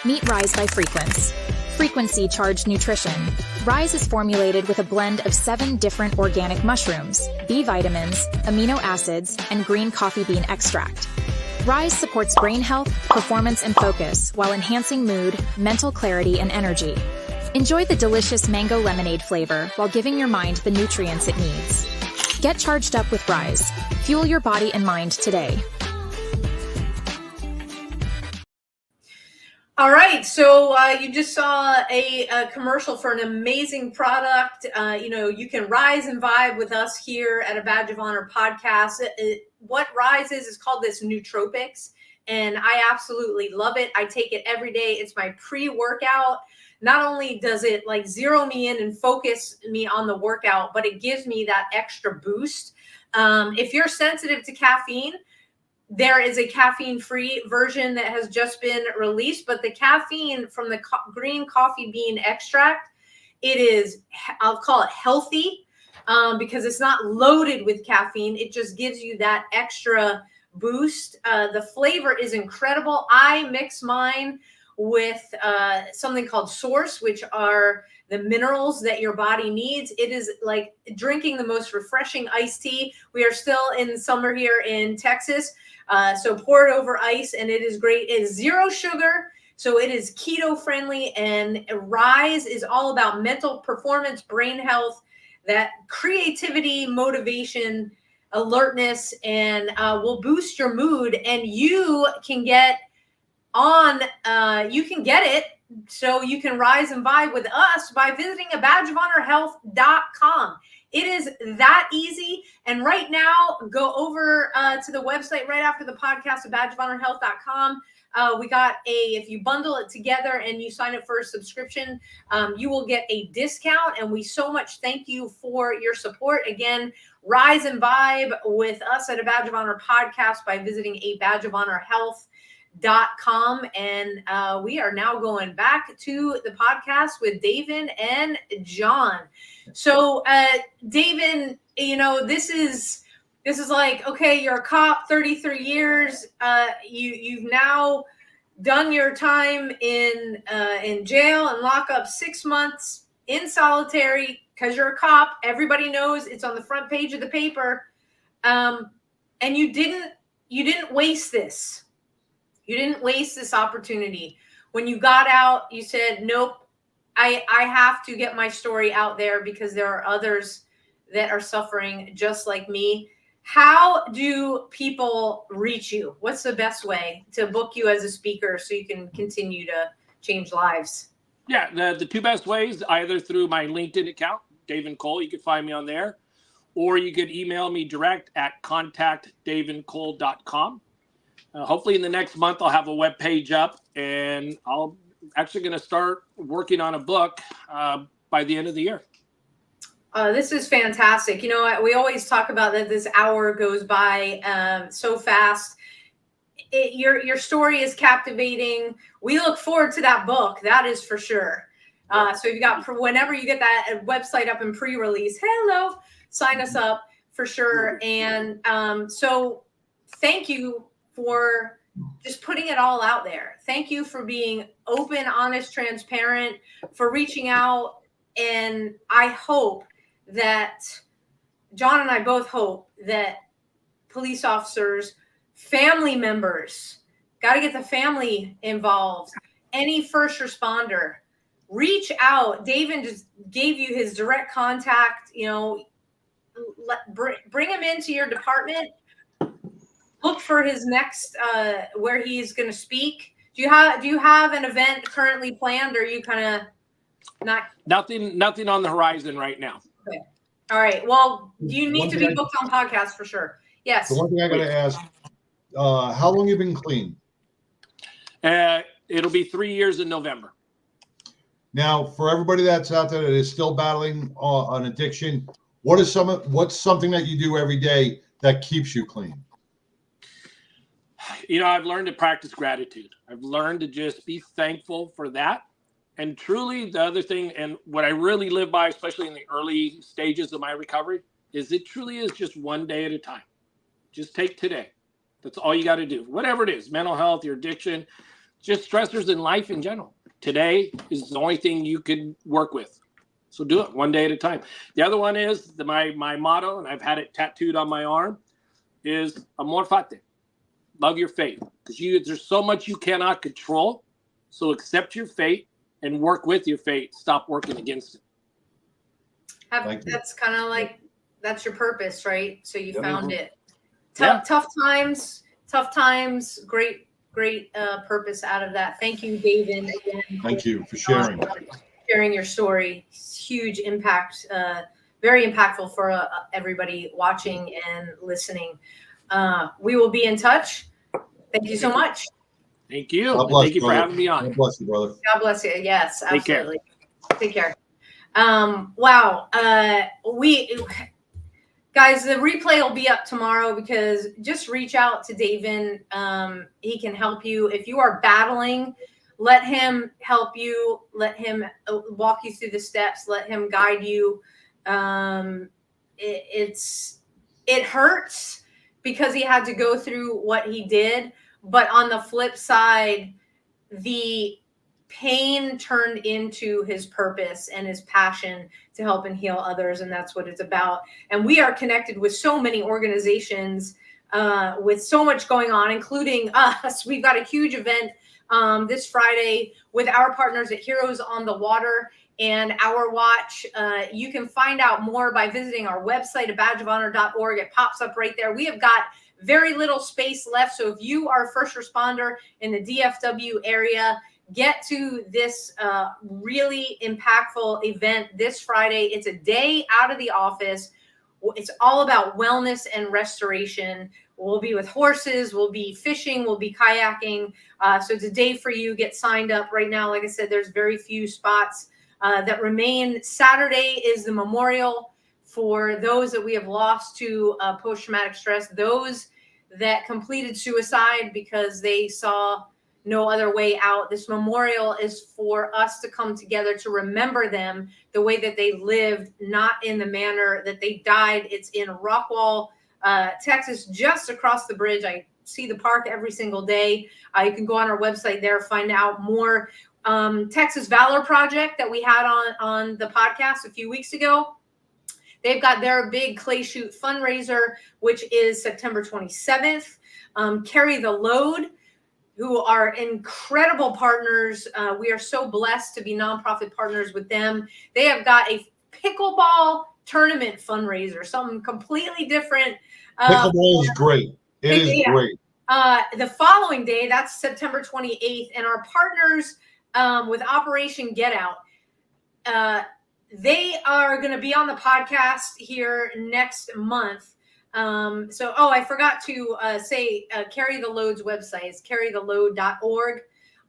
Speaker 8: Meet Rise by Frequence. Frequency charged nutrition. Rise is formulated with a blend of 7 different organic mushrooms, B vitamins, amino acids, and green coffee bean extract. Rise supports brain health, performance, and focus while enhancing mood, mental clarity, and energy. Enjoy the delicious mango lemonade flavor while giving your mind the nutrients it needs. Get charged up with Rise. Fuel your body and mind today.
Speaker 3: All right, so you just saw a commercial for an amazing product. You know, you can rise and vibe with us here at a Badge of Honor podcast. What Rise is called this nootropics, and I absolutely love it. I take it every day. It's my pre-workout. Not only does it like zero me in and focus me on the workout, but it gives me that extra boost. If you're sensitive to caffeine, there is a caffeine-free version that has just been released, but the caffeine from the green coffee bean extract, it is, I'll call it healthy, because it's not loaded with caffeine. It just gives you that extra boost. The flavor is incredible. I mix mine with something called Source, which are the minerals that your body needs. It is like drinking the most refreshing iced tea. We are still in summer here in Texas. So pour it over ice and it is great. It is 0 sugar. So it is keto friendly, and Rise is all about mental performance, brain health, that creativity, motivation, alertness, and will boost your mood. And you can get it. So you can rise and vibe with us by visiting a badgeofhonorhealth.com. It is that easy. And right now, go over to the website right after the podcast, badgeofhonorhealth.com. We got if you bundle it together and you sign up for a subscription, you will get a discount. And we so much thank you for your support. Again, rise and vibe with us at a Badge of Honor podcast by visiting a badgeofhonorhealth.com. And we are now going back to the podcast with Davin and John. So Davin, you know, this is like, okay, you're a cop, 33 years. You've now done your time in jail and lockup, 6 months in solitary because you're a cop. Everybody knows it's on the front page of the paper. And you didn't waste this. You didn't waste this opportunity. When you got out, you said, nope, I have to get my story out there because there are others that are suffering just like me. How do people reach you? What's the best way to book you as a speaker so you can continue to change lives?
Speaker 4: Yeah, the 2 best ways, either through my LinkedIn account, Davin Cole, you can find me on there, or you could email me direct at contactdavincole.com. Hopefully in the next month, I'll have a web page up, and I'll actually going to start working on a book by the end of the year.
Speaker 3: This is fantastic. You know, we always talk about that this hour goes by so fast. Your story is captivating. We look forward to that book. That is for sure. So you've got, whenever you get that website up in pre-release, hello, sign us up for sure. And so thank you for just putting it all out there. Thank you for being open, honest, transparent, for reaching out. And I hope that John and I both hope that police officers, family members, got to get the family involved. Any first responder, reach out. Davin just gave you his direct contact. You know, bring him into your department. Look for his next where he's going to speak. Do you have an event currently planned, or are you kind of not?
Speaker 4: Nothing on the horizon right now.
Speaker 3: Okay. All right. Well, you need to be booked on podcasts for sure. Yes.
Speaker 2: The one thing I got to ask, how long you been clean?
Speaker 4: It'll be 3 years in November.
Speaker 2: Now, for everybody that's out there that is still battling an addiction, what's something that you do every day that keeps you clean?
Speaker 4: You know, I've learned to practice gratitude. I've learned to just be thankful for that. And truly, the other thing, and what I really live by, especially in the early stages of my recovery, is it truly is just one day at a time. Just take today. That's all you got to do. Whatever it is, mental health, your addiction, just stressors in life in general. Today is the only thing you can work with. So do it one day at a time. The other one is my motto, and I've had it tattooed on my arm, is amor fati. Love your fate. Because there's so much you cannot control. So accept your fate and work with your fate. Stop working against it.
Speaker 3: That's kind of like, that's your purpose, right? So you found it.
Speaker 4: Yeah.
Speaker 3: Tough times, great purpose out of that. Thank you, Davin. Again,
Speaker 2: thank you for sharing
Speaker 3: your story. Huge impact, very impactful for everybody watching and listening. We will be in touch. Thank you so much.
Speaker 4: Thank you. Thank you for having me on.
Speaker 2: God bless you, brother.
Speaker 3: God bless you. Yes, absolutely.
Speaker 4: Take care.
Speaker 3: Wow. Guys, the replay will be up tomorrow, because just reach out to Davin. He can help you. If you are battling, let him help you. Let him walk you through the steps. Let him guide you. It hurts because he had to go through what he did. But on the flip side, the pain turned into his purpose and his passion to help and heal others. And that's what it's about. And we are connected with so many organizations with so much going on, including us. We've got a huge event this Friday with our partners at Heroes on the Water and Our Watch. You can find out more by visiting our website at badgeofhonor.org. It pops up right there. We have got very little space left. So if you are a first responder in the DFW area, get to this really impactful event this Friday. It's a day out of the office. It's all about wellness and restoration. We'll be with horses. We'll be fishing. We'll be kayaking. So it's a day for you. Get signed up right now. Like I said, there's very few spots that remain. Saturday is the memorial for those that we have lost to post-traumatic stress, those that completed suicide because they saw no other way out. This memorial is for us to come together to remember them the way that they lived, not in the manner that they died. It's in Rockwall, Texas, just across the bridge. I see the park every single day. You can go on our website there, find out more. Texas Valor Project that we had on the podcast a few weeks ago. They've got their big clay shoot fundraiser, which is September 27th. Carry the Load, who are incredible partners. We are so blessed to be nonprofit partners with them. They have got a pickleball tournament fundraiser, something completely different.
Speaker 2: Pickleball is great. It is great.
Speaker 3: The following day, that's September 28th, and our partners with Operation Get Out, they are going to be on the podcast here next month. I forgot to say, Carry the Load's website is carrytheload.org.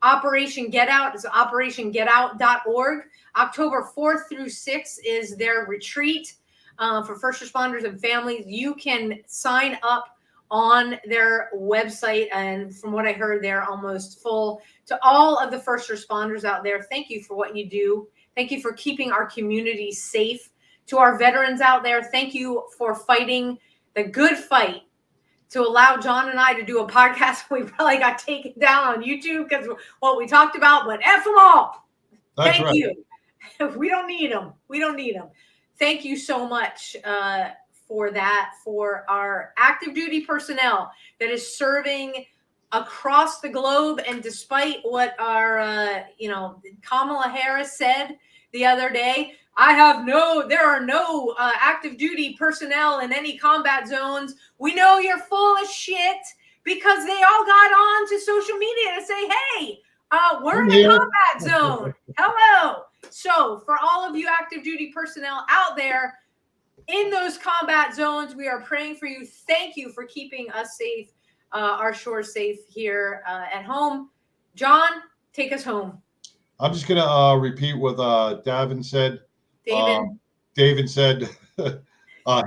Speaker 3: Operation Get Out is operationgetout.org. October 4th through 6th is their retreat for first responders and families. You can sign up on their website, and from what I heard, they're almost full. To all of the first responders out there, thank you for what you do. Thank you for keeping our community safe. To our veterans out there, thank you for fighting the good fight to allow John and I to do a podcast. We probably got taken down on YouTube because what we talked about, but F them all.
Speaker 2: That's
Speaker 3: Thank
Speaker 2: right.
Speaker 3: you. We don't need them. We don't need them. Thank you so much for that, for our active duty personnel that is serving across the globe. And despite what our, Kamala Harris said the other day, there are no active duty personnel in any combat zones. We know you're full of shit because they all got on to social media to say, hey, we're in a combat zone. Hello. So for all of you active duty personnel out there in those combat zones, we are praying for you. Thank you for keeping us safe, our shores safe here at home. John, take us home.
Speaker 2: I'm just going to repeat what Davin said. David said,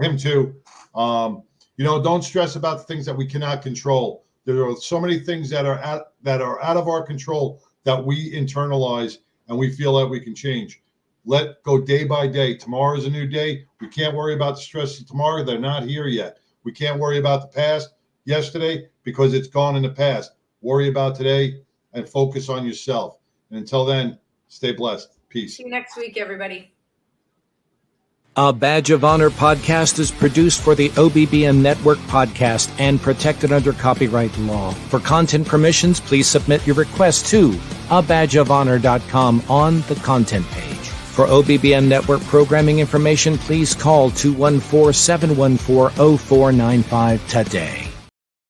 Speaker 2: him too. Don't stress about the things that we cannot control. There are so many things that are out of our control that we internalize and we feel that we can change. Let go day by day. Tomorrow is a new day. We can't worry about the stress of tomorrow. They're not here yet. We can't worry about the past, yesterday, because it's gone in the past. Worry about today and focus on yourself. And until then, stay blessed. Peace.
Speaker 3: See you next week, everybody.
Speaker 1: A Badge of Honor podcast is produced for the OBBM Network podcast and protected under copyright law. For content permissions, please submit your request to abadgeofhonor.com on the content page. For OBBM Network programming information, please call 214-714-0495 today.